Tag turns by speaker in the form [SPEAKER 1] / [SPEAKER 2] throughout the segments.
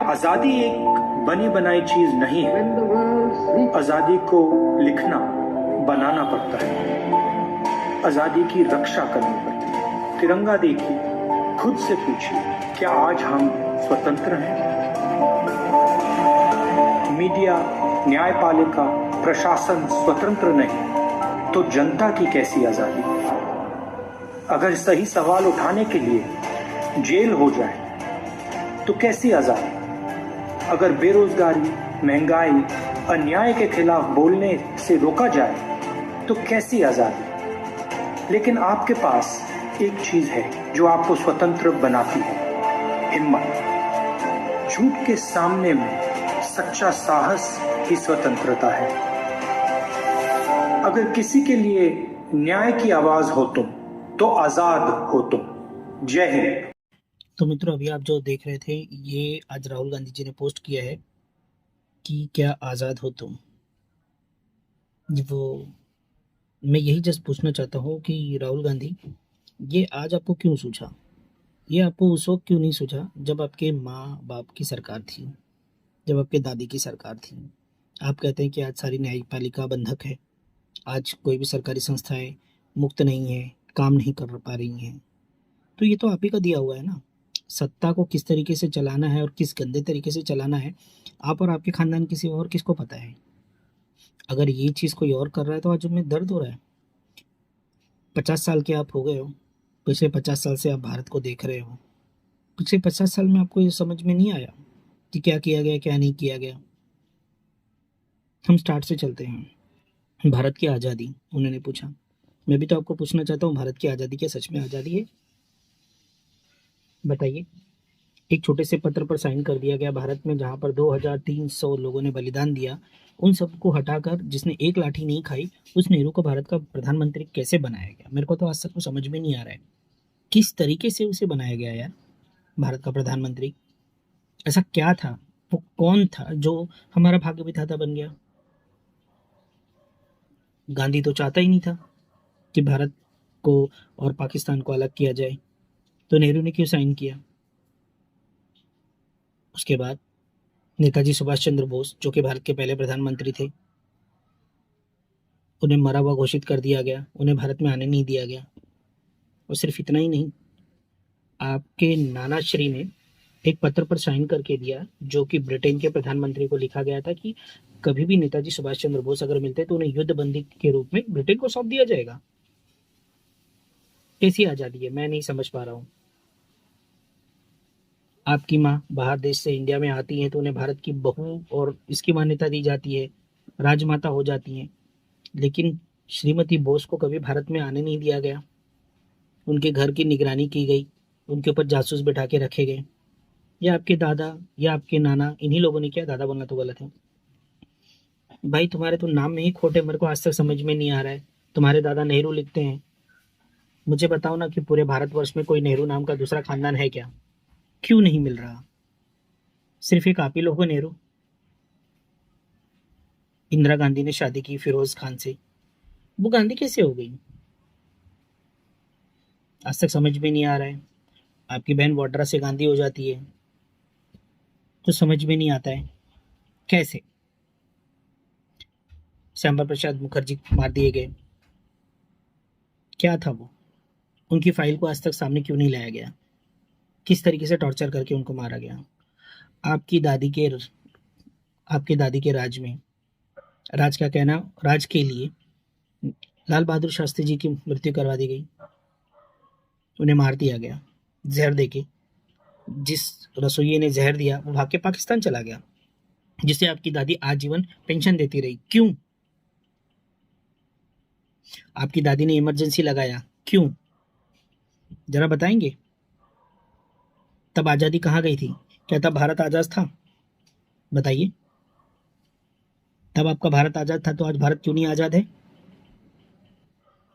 [SPEAKER 1] आजादी एक बनी बनाई चीज नहीं है। आजादी को लिखना बनाना पड़ता है। आजादी की रक्षा करनी पड़ती है। तिरंगा देखिए, खुद से पूछिए, क्या आज हम स्वतंत्र हैं? मीडिया, न्यायपालिका, प्रशासन स्वतंत्र नहीं तो जनता की कैसी आजादी? अगर सही सवाल उठाने के लिए जेल हो जाए तो कैसी आजादी? अगर बेरोजगारी, महंगाई, अन्याय के खिलाफ बोलने से रोका जाए तो कैसी आजादी? लेकिन आपके पास एक चीज है जो आपको स्वतंत्र बनाती है, हिम्मत। झूठ के सामने में सच्चा साहस ही स्वतंत्रता है। अगर किसी के लिए न्याय की आवाज हो तुम, तो आजाद हो तुम। जय हिंद।
[SPEAKER 2] तो मित्रों, अभी आप जो देख रहे थे, ये आज राहुल गांधी जी ने पोस्ट किया है कि क्या आज़ाद हो तुम। वो मैं यही जस्ट पूछना चाहता हूँ कि राहुल गांधी, ये आज आपको क्यों सूझा? ये आपको उस वक्त क्यों नहीं सूझा जब आपके माँ बाप की सरकार थी, जब आपके दादी की सरकार थी? आप कहते हैं कि आज सारी न्यायपालिका बंधक है, आज कोई भी सरकारी संस्थाएं मुक्त नहीं है, काम नहीं कर पा रही हैं। तो ये तो आप ही का दिया हुआ है ना। सत्ता को किस तरीके से चलाना है और किस गंदे तरीके से चलाना है, आप और आपके खानदान किसी और किसको पता है? अगर ये चीज़ कोई और कर रहा है तो आज में दर्द हो रहा है। 50 साल के आप हो गए हो, पिछले 50 साल से आप भारत को देख रहे हो। पिछले 50 साल में आपको ये समझ में नहीं आया कि क्या किया गया, क्या नहीं किया गया। हम स्टार्ट से चलते हैं। भारत की आज़ादी उन्होंने पूछा, मैं भी तो आपको पूछना चाहता हूँ, भारत की आज़ादी क्या सच में आज़ादी है? बताइए। एक छोटे से पत्र पर साइन कर दिया गया भारत में, जहां पर 2300 लोगों ने बलिदान दिया। उन सबको हटाकर जिसने एक लाठी नहीं खाई, उस नेहरू को भारत का प्रधानमंत्री कैसे बनाया गया? मेरे को तो आज तक वो समझ में नहीं आ रहा है किस तरीके से उसे बनाया गया यार, भारत का प्रधानमंत्री। ऐसा क्या था, वो कौन था जो हमारा भाग्य विधाता बन गया? गांधी तो चाहता ही नहीं था कि भारत को और पाकिस्तान को अलग किया जाए, तो नेहरू ने क्यों साइन किया? उसके बाद नेताजी सुभाष चंद्र बोस, जो कि भारत के पहले प्रधानमंत्री थे, उन्हें मरा हुआ घोषित कर दिया गया, उन्हें भारत में आने नहीं दिया गया। और सिर्फ इतना ही नहीं, आपके नाना श्री ने एक पत्र पर साइन करके दिया, जो कि ब्रिटेन के प्रधानमंत्री को लिखा गया था कि कभी भी नेताजी सुभाष चंद्र बोस अगर मिलते तो उन्हें युद्ध बंदी के रूप में ब्रिटेन को सौंप दिया जाएगा। कैसी आजादी है, मैं नहीं समझ पा रहा हूँ। आपकी माँ बाहर देश से इंडिया में आती है तो उन्हें भारत की बहू और इसकी मान्यता दी जाती है, राजमाता हो जाती हैं। लेकिन श्रीमती बोस को कभी भारत में आने नहीं दिया गया। उनके घर की निगरानी की गई, उनके ऊपर जासूस बैठा के रखे गए। या आपके दादा या आपके नाना, इन्हीं लोगों ने किया। दादा बोलना तो गलत है भाई, तुम्हारे तो नाम में ही खोटे। मेरे को आज तक समझ में नहीं आ रहा है। तुम्हारे दादा नेहरू लिखते हैं, मुझे बताओ ना कि पूरे भारतवर्ष में कोई नेहरू नाम का दूसरा खानदान है क्या? क्यों नहीं मिल रहा? सिर्फ एक आप ही लोग हो नेहरू। इंदिरा गांधी ने शादी की फिरोज खान से, वो गांधी कैसे हो गई? आज तक समझ में नहीं आ रहा है। आपकी बहन वाड्रा से गांधी हो जाती है, तो समझ में नहीं आता है कैसे। श्यामा प्रसाद मुखर्जी मार दिए गए, क्या था वो? उनकी फाइल को आज तक सामने क्यों नहीं लाया गया? किस तरीके से टॉर्चर करके उनको मारा गया? आपकी दादी के आपके दादी के राज में, राज का कहना, राज के लिए लाल बहादुर शास्त्री जी की मृत्यु करवा दी गई, उन्हें मार दिया गया जहर देके। जिस रसोइये ने जहर दिया वो भाग के पाकिस्तान चला गया, जिसे आपकी दादी आजीवन पेंशन देती रही। क्यों? आपकी दादी ने इमरजेंसी लगाया, क्यों? जरा बताएंगे। तब आजादी कहाँ गई थी? क्या तब भारत आजाद था? बताइए। तब आपका भारत आजाद था तो आज भारत क्यों नहीं आजाद है?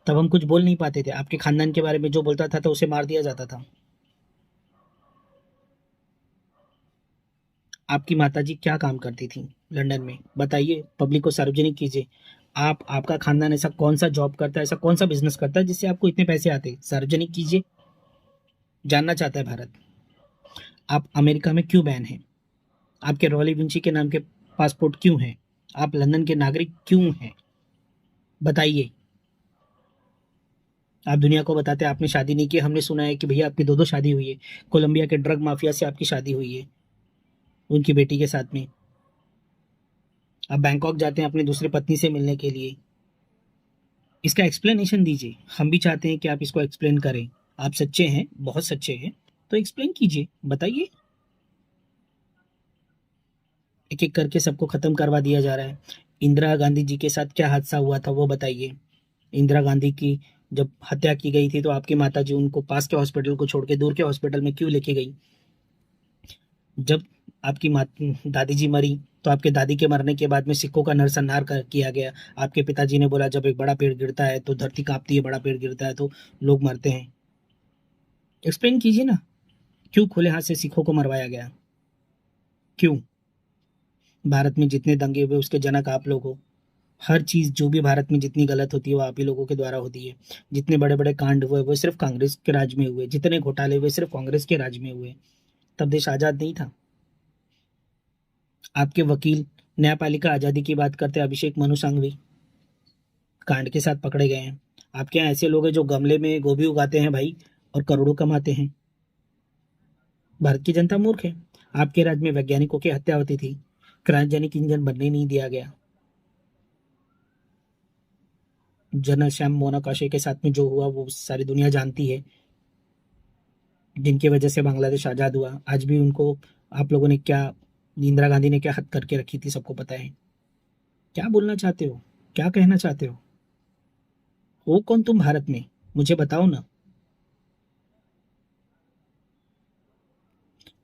[SPEAKER 2] तब हम कुछ बोल नहीं पाते थे, आपके खानदान के बारे में जो बोलता था तो उसे मार दिया जाता था। आपकी माताजी क्या काम करती थी लंदन में? बताइए, पब्लिक को सार्वजनिक कीजिए। आपका खानदान ऐसा कौन सा जॉब करता है, ऐसा कौन सा बिजनेस करता है जिससे आपको इतने पैसे आते हैं? सार्वजनिक कीजिए, जानना चाहता है भारत। आप अमेरिका में क्यों बैन हैं? आपके रॉली विंची के नाम के पासपोर्ट क्यों हैं? आप लंदन के नागरिक क्यों हैं? बताइए। आप दुनिया को बताते आपने शादी नहीं की। हमने सुना है कि भैया आपकी 2-2 शादी हुई है। कोलंबिया के ड्रग माफिया से आपकी शादी हुई है, उनकी बेटी के साथ में। आप बैंकॉक जाते हैं अपनी दूसरी पत्नी से मिलने के लिए। इसका एक्सप्लेनेशन दीजिए। हम भी चाहते हैं कि आप इसको एक्सप्लेन करें। आप सच्चे हैं, बहुत सच्चे हैं, तो एक्सप्लेन कीजिए, बताइए। एक-एक करके सबको खत्म करवा दिया जा रहा है। इंदिरा गांधी जी के साथ क्या हादसा हुआ था वो बताइए। इंदिरा गांधी की जब हत्या की गई थी तो आपकी माताजी उनको पास के हॉस्पिटल को छोड़ के दूर के हॉस्पिटल में क्यों लेके गई? जब आपकी दादी जी मरी तो आपके दादी के मरने के बाद में सिखों का नरसंहार किया गया। आपके पिताजी ने बोला जब एक बड़ा पेड़ गिरता है तो धरती कांपती है, बड़ा पेड़ गिरता है तो लोग मरते हैं। एक्सप्लेन कीजिए ना, क्यों खुले हाथ से सिखों को मरवाया गया? क्यों? भारत में जितने दंगे हुए उसके जनक आप लोग हो। हर चीज जो भी भारत में जितनी गलत होती है वो आप ही लोगों के द्वारा होती है। जितने बड़े बड़े कांड हुए वो सिर्फ कांग्रेस के राज में हुए, जितने घोटाले हुए सिर्फ कांग्रेस के राज में हुए। तब देश आजाद नहीं था। आपके वकील न्यायपालिका आजादी की बात करते हैं, अभिषेक मनु सिंघवी कांड के साथ पकड़े गए हैं। आपके यहाँ ऐसे लोग हैं जो गमले में गोभी उगाते हैं भाई और करोड़ों कमाते हैं। भारत की जनता मूर्ख है। आपके राज्य में वैज्ञानिकों की हत्या होती थी, क्रायोजेनिक इंजन बनने नहीं दिया गया। जनरल श्याम मोनाकोशे के साथ में जो हुआ वो सारी दुनिया जानती है, जिनकी वजह से बांग्लादेश आजाद हुआ। आज भी उनको आप लोगों ने क्या, इंदिरा गांधी ने क्या हद करके रखी थी सबको पता है। क्या बोलना चाहते हो, क्या कहना चाहते हो कौन तुम भारत में? मुझे बताओ ना।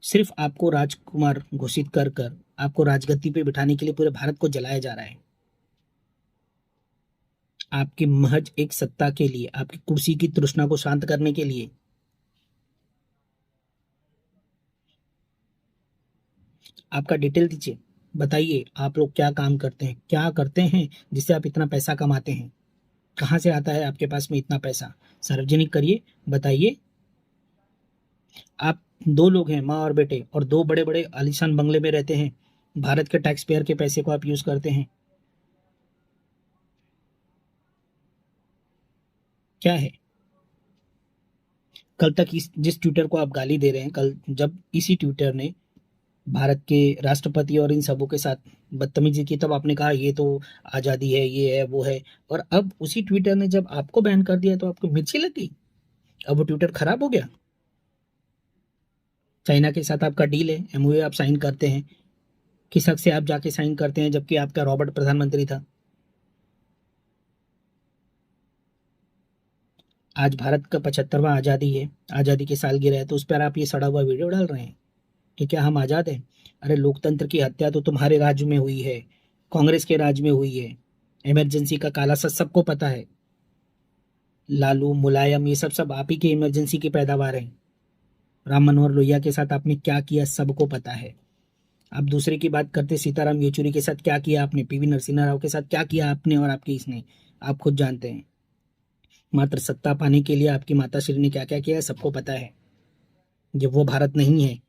[SPEAKER 2] सिर्फ आपको राजकुमार घोषित कर कर आपको राजगद्दी पे बिठाने के लिए पूरे भारत को जलाया जा रहा है। आपकी महज एक सत्ता के लिए, आपकी कुर्सी की तृष्णा को शांत करने के लिए। आपका डिटेल दीजिए, बताइए आप लोग क्या काम करते हैं, क्या करते हैं जिससे आप इतना पैसा कमाते हैं? कहाँ से आता है आपके पास में इतना पैसा? सार्वजनिक करिए, बताइए। आप 2 लोग हैं, माँ और बेटे, और 2 बड़े बड़े आलीशान बंगले में रहते हैं। भारत के टैक्स पेयर के पैसे को आप यूज करते हैं। क्या है? कल तक जिस ट्विटर को आप गाली दे रहे हैं, कल जब इसी ट्विटर ने भारत के राष्ट्रपति और इन सबों के साथ बदतमीजी की तब आपने कहा ये तो आजादी है, ये है, वो है। और अब उसी ट्विटर ने जब आपको बैन कर दिया तो आपको मिर्ची लग गई। अब वो ट्विटर खराब हो गया। चाइना के साथ आपका डील है, एमओयू आप साइन करते हैं। किस हक से आप जाके साइन करते हैं जबकि आपका रॉबर्ट प्रधानमंत्री था? आज भारत का 75वां आजादी है, आजादी की सालगिरह है, तो उस पर आप ये सड़ा हुआ वीडियो डाल रहे हैं कि क्या हम आजाद हैं? अरे लोकतंत्र की हत्या तो तुम्हारे राज्य में हुई है, कांग्रेस के राज्य में हुई है। इमरजेंसी का काला सच सबको पता है। लालू मुलायम ये सब सब आप ही के इमरजेंसी की पैदावार है। राम मनोहर लोहिया के साथ आपने क्या किया सबको पता है। आप दूसरे की बात करते, सीताराम येचुरी के साथ क्या किया आपने, पीवी नरसिम्हा राव के साथ क्या किया आपने और आपके इसने, आप खुद जानते हैं। मात्र सत्ता पाने के लिए आपकी माताश्री ने क्या क्या किया है सबको पता है। जब वो भारत नहीं है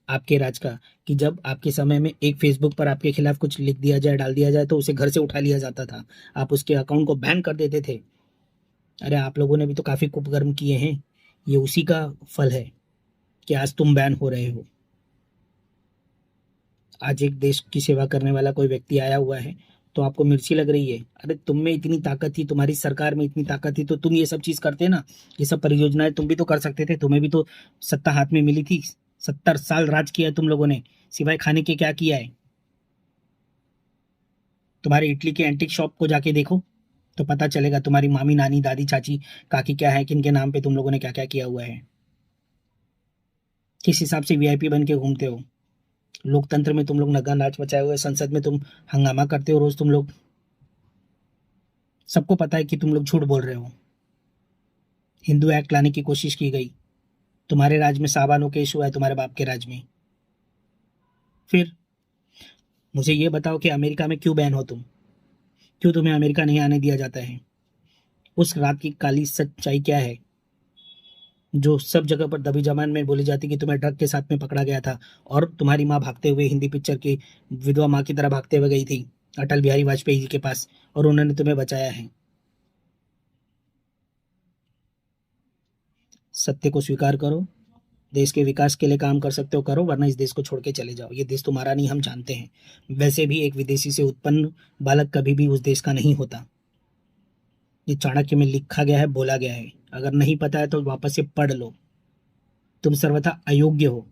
[SPEAKER 2] आपके राज का, कि जब आपके समय में एक फेसबुक पर आपके खिलाफ कुछ लिख दिया जाए, डाल दिया जाए तो उसे घर से उठा लिया जाता था, आप उसके अकाउंट को बैन कर देते थे। अरे आप लोगों ने भी तो काफी कुकर्म किए हैं। ये उसी का फल है कि आज तुम बैन हो रहे हो। आज एक देश की सेवा करने वाला कोई व्यक्ति आया हुआ है तो आपको मिर्ची लग रही है। अरे तुम में इतनी ताकत थी, तुम्हारी सरकार में इतनी ताकत थी तो तुम ये सब चीज करते ना। ये सब परियोजनाएं तुम भी तो कर सकते थे, तुम्हें भी तो सत्ता हाथ में मिली थी। 70 साल राज किया है तुम लोगों ने, सिवाय खाने के क्या किया है? तुम्हारे इटली के एंटीक शॉप को जाके देखो तो पता चलेगा तुम्हारी मामी, नानी, दादी, चाची, काकी क्या है, किनके नाम पे तुम लोगों ने क्या क्या किया हुआ है। किस हिसाब से वीआईपी बन के घूमते हो। लोकतंत्र में तुम लोग नगा नाच मचाए हुए, संसद में तुम हंगामा करते हो रोज तुम लोग। सबको पता है कि तुम लोग झूठ बोल रहे हो। हिंदू एक्ट लाने की कोशिश की गई, तुम्हारे राज्य में साबानो केस हुआ है, तुम्हारे बाप के राज्य में। फिर मुझे ये बताओ कि अमेरिका में क्यों बैन हो तुम, क्यों तुम्हें अमेरिका नहीं आने दिया जाता है? उस रात की काली सच्चाई क्या है? जो सब जगह पर दबी जबान में बोली जाती कि तुम्हें ड्रग के साथ में पकड़ा गया था और तुम्हारी माँ भागते हुए हिंदी पिक्चर की विधवा माँ की तरह भागते हुए गई थी अटल बिहारी वाजपेयी जी के पास और उन्होंने तुम्हें बचाया है। सत्य को स्वीकार करो। देश के विकास के लिए काम कर सकते हो करो, वरना इस देश को छोड़ के चले जाओ। ये देश तुम्हारा नहीं, हम जानते हैं। वैसे भी एक विदेशी से उत्पन्न बालक कभी भी उस देश का नहीं होता। ये चाणक्य में लिखा गया है, बोला गया है। अगर नहीं पता है तो वापस से पढ़ लो। तुम सर्वथा अयोग्य हो।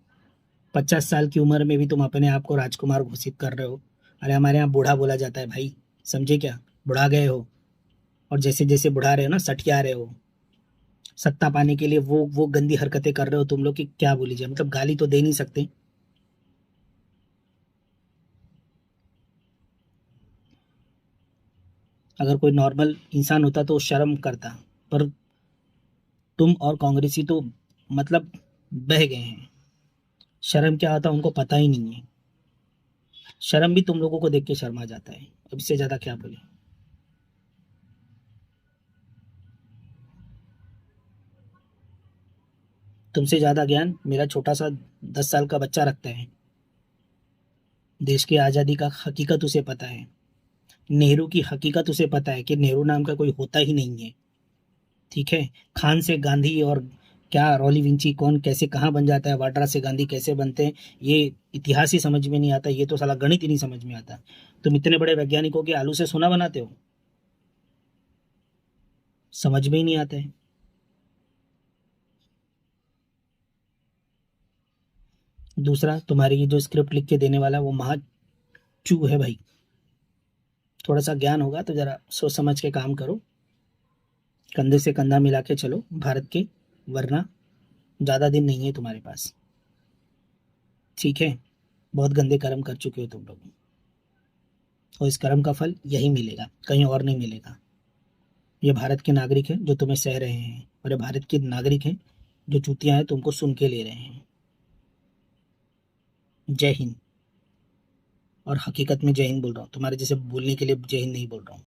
[SPEAKER 2] 50 साल की उम्र में भी तुम अपने आप को राजकुमार घोषित कर रहे हो। अरे हमारे यहाँ बूढ़ा बोला जाता है भाई, समझे क्या? बुढ़ा गए हो, और जैसे जैसे बुढ़ा रहे हो ना, सठिया रहे हो। सत्ता पाने के लिए वो गंदी हरकतें कर रहे हो तुम लोग कि क्या बोली जाए, मतलब गाली तो दे नहीं सकते। अगर कोई नॉर्मल इंसान होता तो शर्म करता, पर तुम और कांग्रेसी तो मतलब बह गए हैं। शर्म क्या होता उनको पता ही नहीं है। शर्म भी तुम लोगों को देख के शर्मा जाता है। अब इससे ज्यादा क्या बोले। तुमसे ज्यादा ज्ञान मेरा छोटा सा 10 साल का बच्चा रखता है। देश की आजादी का हकीकत उसे पता है। नेहरू की हकीकत उसे पता है कि नेहरू नाम का कोई होता ही नहीं है। ठीक है। खान से गांधी और क्या रॉली विंची कौन कैसे कहाँ बन जाता है, वाड्रा से गांधी कैसे बनते हैं, ये इतिहास ही समझ में नहीं आता। ये तो साला गणित ही नहीं समझ में आता। तुम इतने बड़े वैज्ञानिकों के आलू से सोना बनाते हो, समझ में ही नहीं आता है। दूसरा, तुम्हारी ये जो स्क्रिप्ट लिख के देने वाला वो महा चू है भाई। थोड़ा सा ज्ञान होगा तो जरा सोच समझ के काम करो। कंधे से कंधा मिला के चलो भारत के, वरना ज्यादा दिन नहीं है तुम्हारे पास। ठीक है। बहुत गंदे कर्म कर चुके हो तुम लोग, और इस कर्म का फल यही मिलेगा, कहीं और नहीं मिलेगा। ये भारत के नागरिक हैं जो तुम्हें सह रहे हैं, और ये भारत के नागरिक हैं जो चूतियां हैं तुमको सुन के ले रहे हैं। जय हिंद। और हकीकत में जय हिंद बोल रहा हूँ, तुम्हारे जैसे बोलने के लिए जय हिंद नहीं बोल रहा हूँ।